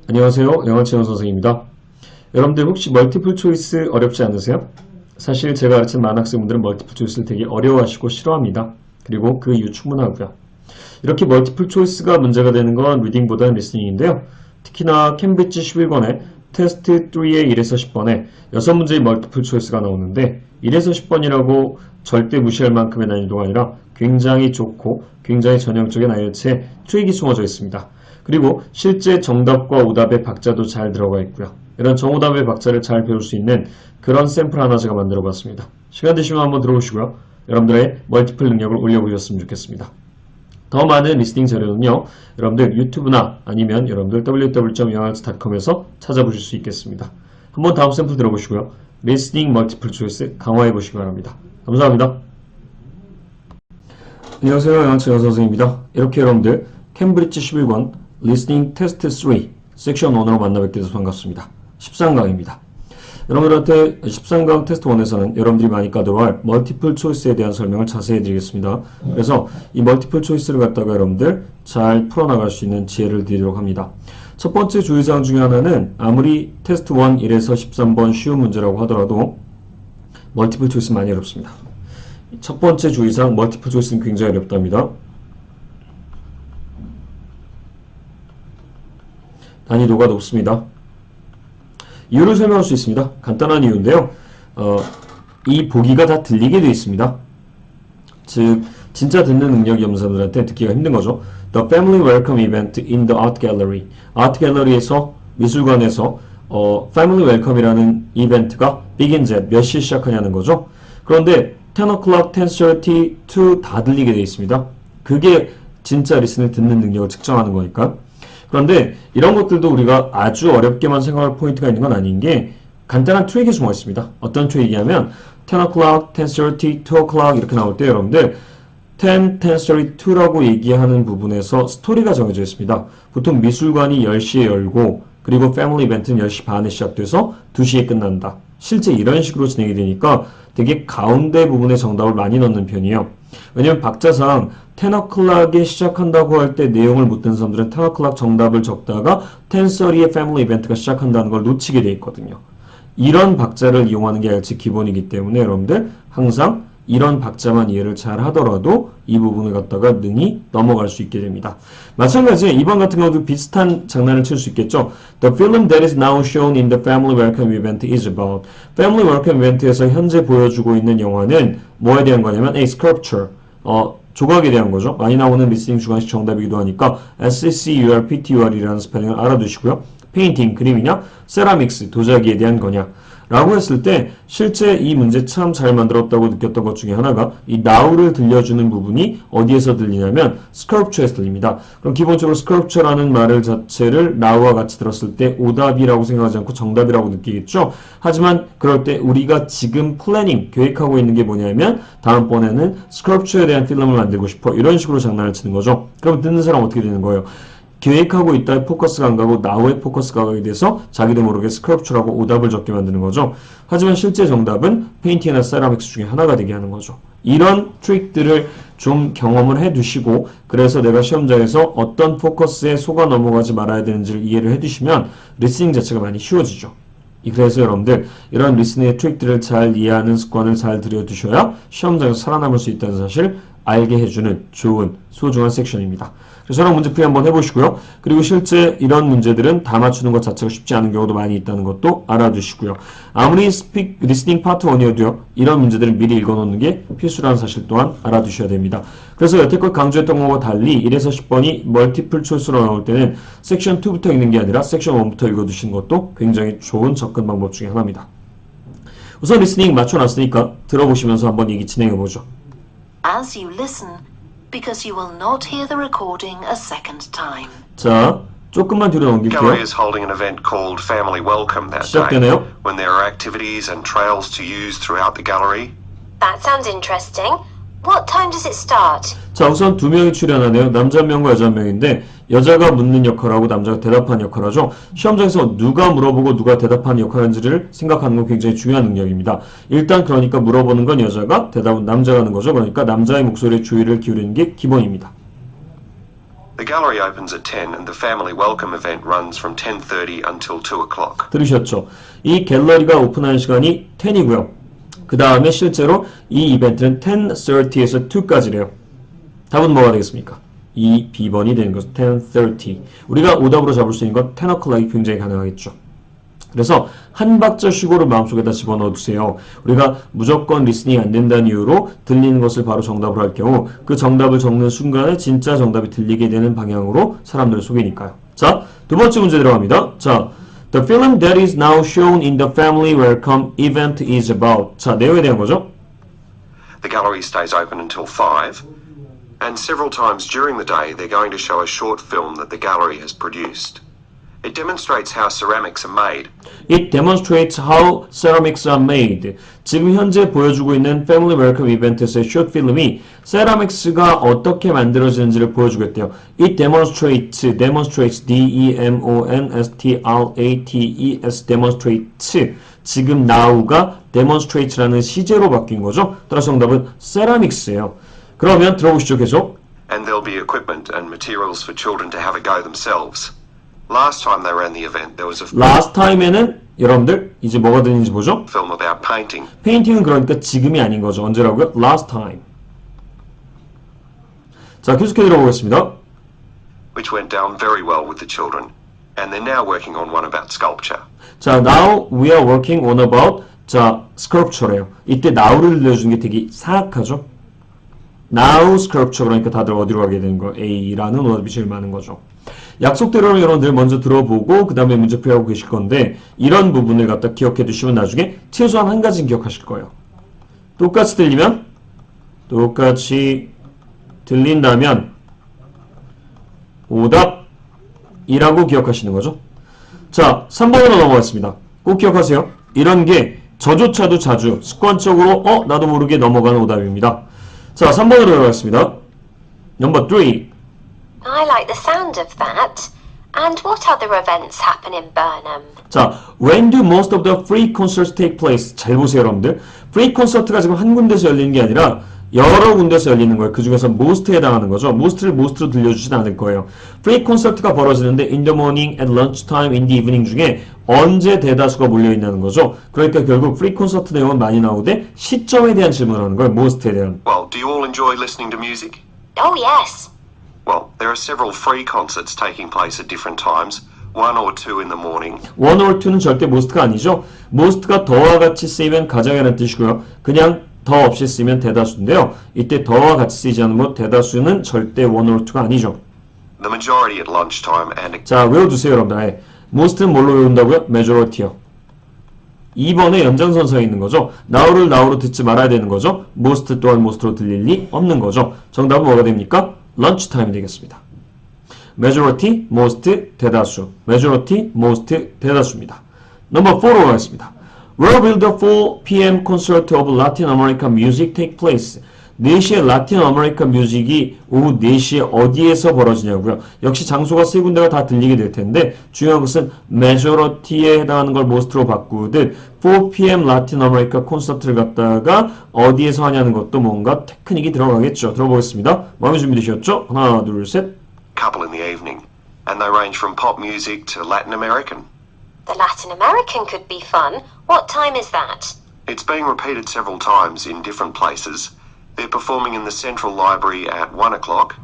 안녕하세요. 영어치원 선생입니다. 여러분들 혹시 멀티플 초이스 어렵지 않으세요? 사실 제가 가르친 많은 학생분들은 멀티플 초이스를 되게 어려워하시고 싫어합니다. 그리고 그 이유 충분하고요. 이렇게 멀티플 초이스가 문제가 되는 건 리딩보다는 리스닝인데요. 특히나 캠브리지 11권에 테스트 3의 1에서 10번에 6문제의 멀티플 초이스가 나오는데 1에서 10번이라고 절대 무시할 만큼의 난이도가 아니라 굉장히 좋고 굉장히 전형적인 IELTS에 트릭이 숨어져 있습니다. 그리고 실제 정답과 오답의 박자도 잘 들어가 있고요. 이런 정오답의 박자를 잘 배울 수 있는 그런 샘플 하나 제가 만들어 봤습니다. 시간 되시면 한번 들어보시고요. 여러분들의 멀티플 능력을 올려보셨으면 좋겠습니다. 더 많은 리스닝 자료는요, 여러분들 유튜브나 아니면 여러분들 www.youngarts.com에서 찾아보실 수 있겠습니다. 한번 다음 샘플 들어보시고요. 리스닝 멀티플 초이스 강화해 보시기 바랍니다. 감사합니다. 안녕하세요. 영어치원 선생입니다. 이렇게 여러분들 캠브리지 11권 리스닝 테스트 3 섹션 1으로 만나뵙게 돼서 반갑습니다. 13강입니다. 여러분들한테 13강 테스트 1에서는 여러분들이 많이 까다로워할 멀티플 초이스에 대한 설명을 자세히 해드리겠습니다. 그래서 이 멀티플 초이스를 갖다가 여러분들 잘 풀어나갈 수 있는 지혜를 드리도록 합니다. 첫 번째 주의사항 중에 하나는 아무리 테스트 1, 1에서 13번 쉬운 문제라고 하더라도 멀티플 초이스는 많이 어렵습니다. 첫 번째 주의사항 멀티플 초이스는 굉장히 어렵답니다. 난이도가 높습니다. 이유를 설명할 수 있습니다. 간단한 이유인데요. 이 보기가 다 들리게 되어 있습니다. 즉 진짜 듣는 능력이 없는 사람들한테 듣기가 힘든 거죠. The Family Welcome Event in the Art Gallery. 아트 갤러리에서 미술관에서 Family Welcome이라는 이벤트가 begins at 몇 시에 시작하냐는 거죠. 그런데 10 o'clock, 10:30, 2 다 들리게 되어 있습니다. 그게 진짜 리슨을 듣는 능력을 측정하는 거니까. 그런데 이런 것들도 우리가 아주 어렵게만 생각할 포인트가 있는 건 아닌 게 간단한 트릭이 숨어 있습니다. 어떤 트릭이냐면 10 o'clock, 10:30, 2 o'clock 이렇게 나올 때 여러분들 10, 10:32라고 얘기하는 부분에서 스토리가 정해져 있습니다. 보통 미술관이 10시에 열고 그리고 패밀리 이벤트는 10시 반에 시작돼서 2시에 끝난다. 실제 이런 식으로 진행이 되니까 되게 가운데 부분에 정답을 많이 넣는 편이에요. 왜냐면 박자상 10 o'clock에 시작한다고 할 때 내용을 못 듣는 사람들은 10 o'clock 정답을 적다가 10:30에 패밀리 이벤트가 시작한다는 걸 놓치게 돼 있거든요. 이런 박자를 이용하는 게 IELTS 기본이기 때문에 여러분들 항상 이런 박자만 이해를 잘 하더라도 이 부분을 갖다가 능히 넘어갈 수 있게 됩니다. 마찬가지로 이번 같은 경우도 비슷한 장난을 칠 수 있겠죠. The film that is now shown in the Family Welcome Event is about. Family Welcome Event에서 현재 보여주고 있는 영화는 뭐에 대한 거냐면 a sculpture. 조각에 대한 거죠. 많이 나오는 리스닝 주관식 정답이기도 하니까 SCURPTUR이라는 스펠링을 알아두시고요. 페인팅, 그림이냐, 세라믹스, 도자기에 대한 거냐 라고 했을 때 실제 이 문제 참 잘 만들었다고 느꼈던 것 중에 하나가 이 now를 들려주는 부분이 어디에서 들리냐면 sculpture에서 들립니다. 그럼 기본적으로 sculpture라는 말을 자체를 now와 같이 들었을 때 오답이라고 생각하지 않고 정답이라고 느끼겠죠. 하지만 그럴 때 우리가 지금 플래닝, 계획하고 있는 게 뭐냐면 다음번에는 sculpture에 대한 필름을 만들고 싶어 이런 식으로 장난을 치는 거죠. 그럼 듣는 사람 어떻게 되는 거예요? 계획하고 있다에 포커스가 안 가고 now에 포커스가 가게 돼서 자기도 모르게 스크럽처라고 오답을 적게 만드는 거죠. 하지만 실제 정답은 페인팅이나 세라믹스 중에 하나가 되게 하는 거죠. 이런 트릭들을 좀 경험을 해 두시고 그래서 내가 시험장에서 어떤 포커스에 속아 넘어가지 말아야 되는지를 이해를 해 두시면 리스닝 자체가 많이 쉬워지죠. 그래서 여러분들 이런 리스닝의 트릭들을 잘 이해하는 습관을 잘 들여두셔야 시험장에서 살아남을 수 있다는 사실 알게 해주는 좋은 소중한 섹션입니다. 그래서 저랑 문제풀이 한번 해보시고요. 그리고 실제 이런 문제들은 다 맞추는 것 자체가 쉽지 않은 경우도 많이 있다는 것도 알아두시고요. 아무리 리스닝 파트 1이어도요. 이런 문제들을 미리 읽어놓는 게 필수라는 사실 또한 알아두셔야 됩니다. 그래서 여태껏 강조했던 것과 달리 1에서 10번이 멀티플 초이스로 나올 때는 섹션 2부터 읽는 게 아니라 섹션 1부터 읽어두시는 것도 굉장히 좋은 접근 방법 중에 하나입니다. 우선 리스닝 맞춰놨으니까 들어보시면서 한번 얘기 진행해보죠. As you listen, because you will not hear the recording a second time. 자, 조금만 뒤로 넘길게요. Gallery is holding an event called Family Welcome that day, 시작되네요. when there are activities and trails to use throughout the gallery. That sounds interesting. What time does it start? 자, 우선 두 명이 출연하네요. 남자 한 명과 여자 한 명인데 여자가 묻는 역할하고 남자가 대답하는 역할하죠. 시험장에서 누가 물어보고 누가 대답하는 역할인지를 생각하는 건 굉장히 중요한 능력입니다. 일단 그러니까 물어보는 건 여자가, 대답은 남자가 하는 거죠. 그러니까 남자의 목소리에 주의를 기울이는 게 기본입니다. The gallery opens at 10 and the family welcome event runs from 10:30 until 2 o'clock. 들으셨죠? 이 갤러리가 오픈하는 시간이 10이고요. 그 다음에 실제로 이 이벤트는 10:30에서 2까지래요. 답은 뭐가 되겠습니까? 2B번이 되는 것은 10:30. 우리가 오답으로 잡을 수 있는 건 10 o'clock이 굉장히 가능하겠죠. 그래서 한 박자 쉬고를 마음속에다 집어넣어 두세요. 우리가 무조건 리스닝이 안 된다는 이유로 들리는 것을 바로 정답으로 할 경우 그 정답을 적는 순간에 진짜 정답이 들리게 되는 방향으로 사람들을 속이니까요. 자, 두 번째 문제 들어갑니다. 자, The film that is now shown in the family welcome event is about. 자, 내용에 대한 거죠. The gallery stays open until 5, and several times during the day they're going to show a short film that the gallery has produced. It demonstrates how ceramics are made. It demonstrates how ceramics are made. 지금 현재 보여주고 있는 Family Welcome 이벤트에서의 숏 필름이 세라믹스가 어떻게 만들어지는지를 보여주겠대요. It demonstrates, D-E-M-O-N-S-T-R-A-T-E-S, demonstrates. 지금 now가 demonstrate라는 시제로 바뀐 거죠. 따라서 정답은 ceramics예요. 그러면 들어보시죠, 계속. And there'll be equipment and materials for children to have a go themselves. Last time they ran the event, there was a Last time에는 여러분들 이제 뭐가 들리는지 보죠. film about painting. 페인팅은 그러니까 지금이 아닌 거죠. 언제라고요? Last time. 자, 계속해 들어보겠습니다. Which went down very well with the children, and they're now working on one about sculpture. 자, now we are working on about 자, sculpture래요. 이때 now를 들려주는 게 되게 사악하죠. Now sculpture 그러니까 다들 어디로 가게 되는 거? A라는 오답이 제일 많은 거죠. 약속대로 여러분들 먼저 들어보고 그 다음에 문제풀이하고 계실 건데 이런 부분을 갖다 기억해 두시면 나중에 최소한 한 가지는 기억하실 거예요. 똑같이 들린다면 오답이라고 기억하시는 거죠. 자, 3번으로 넘어갔습니다. 꼭 기억하세요. 이런 게 저조차도 자주 습관적으로 나도 모르게 넘어가는 오답입니다. 자, 3번으로 들어가겠습니다. Number 3. I like the sound of that. And what other events happen in Burnham? 자, when do most of the free concerts take place? 잘 보세요, 여러분들. free concert가 지금 한 군데서 열리는 게 아니라 여러 군데서 열리는 거예요. 그 중에서 most에 해당하는 거죠. most를 most로 들려주진 않을 거예요. free concert가 벌어지는데 in the morning, at lunchtime, in the evening 중에 언제 대다수가 몰려있다는 거죠. 그러니까 결국 free concert 내용은 많이 나오되 시점에 대한 질문을 하는 거예요. most에 대한. Well, do you all enjoy listening to music? Oh, yes. Well, there are several free concerts taking place at different times, 1 or 2 in the morning. one or two는 절대 most가 아니죠. most가 더와 같이 쓰이면 가장이라는 뜻이고요. 그냥 더 없이 쓰이면 대다수인데요. 이때 더와 같이 쓰이지 않으면 대다수는 절대 one or two가 아니죠. The majority at lunchtime and 자, 외워두세요, 여러분들. most는 뭘로 외운다고요? majority요. 2번의 연장선상에 있는 거죠. now를 now로 듣지 말아야 되는 거죠. most 또한 most로 들릴 리 없는 거죠. 정답은 뭐가 됩니까? lunchtime이 되겠습니다. majority, most, 대다수. majority, most, 대다수입니다. 넘버 4로 가겠습니다. Where will the 4 p.m. concert of Latin American music take place? 4시에 라틴 아메리카 뮤직이 오후 4시에 어디에서 벌어지냐고요. 역시 장소가 세 군데가 다 들리게 될 텐데 중요한 것은 majority에 해당하는 걸 most로 바꾸듯 4 p.m. 라틴 아메리카 콘서트를 갖다가 어디에서 하냐는 것도 뭔가 테크닉이 들어가겠죠. 들어보겠습니다. 마음의 준비되셨죠? 하나, 둘, 셋. couple in the evening, and they range from pop music to Latin American. The Latin American could be fun. What time is that? It's being repeated several times in different places. They're performing in the Central Library at 1 o'clock,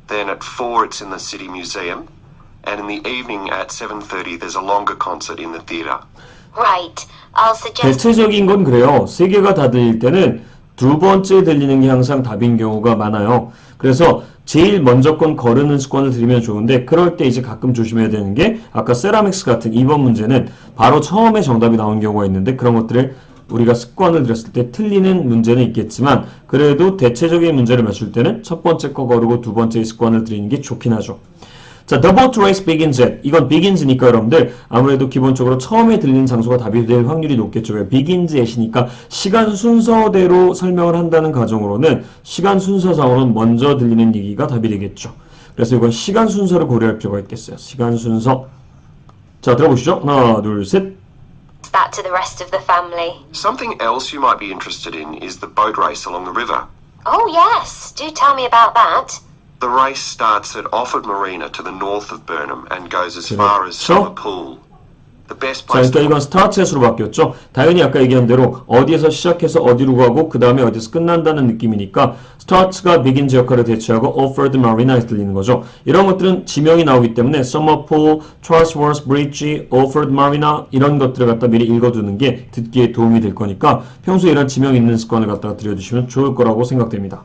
then at 4 it's in the City Museum, and in the evening at 7:30 there's a longer concert in the theatre. Right. I'll suggest... 대체적인 건 그래요. 세 개가 다 들릴 때는 두 번째 들리는 게 항상 답인 경우가 많아요. 그래서 제일 먼저 건 거르는 습관을 들이면 좋은데 그럴 때 이제 가끔 조심해야 되는 게 아까 세라믹스 같은 2번 문제는 바로 처음에 정답이 나온 경우가 있는데 그런 것들을 우리가 습관을 들였을 때 틀리는 문제는 있겠지만 그래도 대체적인 문제를 맞출 때는 첫 번째 거 거르고 두 번째 습관을 들이는 게 좋긴 하죠. 자, the boat race begins at. 이건 begins니까 여러분들 아무래도 기본적으로 처음에 들리는 장소가 답이 될 확률이 높겠죠. 왜? begins at이니까 시간 순서대로 설명을 한다는 가정으로는 시간 순서상으로는 먼저 들리는 얘기가 답이 되겠죠. 그래서 이건 시간 순서를 고려할 필요가 있겠어요. 시간 순서. 자, 들어보시죠. 하나, 둘, 셋. that to the rest of the family. Something else you might be interested in is the boat race along the river. Oh, yes. Do tell me about that. The race starts at Offord Marina to the north of Burnham and goes as far as Summer Pool. The best 자, place 그러니까 이건 스타트 햇으로 바뀌었죠. 당연히 아까 얘기한 대로 어디에서 시작해서 어디로 가고 그 다음에 어디서 끝난다는 느낌이니까 start가 begins 역할을 대체하고 Offord Marina에서 들리는 거죠. 이런 것들은 지명이 나오기 때문에 Summer Pool, Chatsworth Bridge, Offord Marina 이런 것들을 갖다 미리 읽어두는 게 듣기에 도움이 될 거니까 평소에 이런 지명 있는 습관을 갖다가 들여주시면 좋을 거라고 생각됩니다.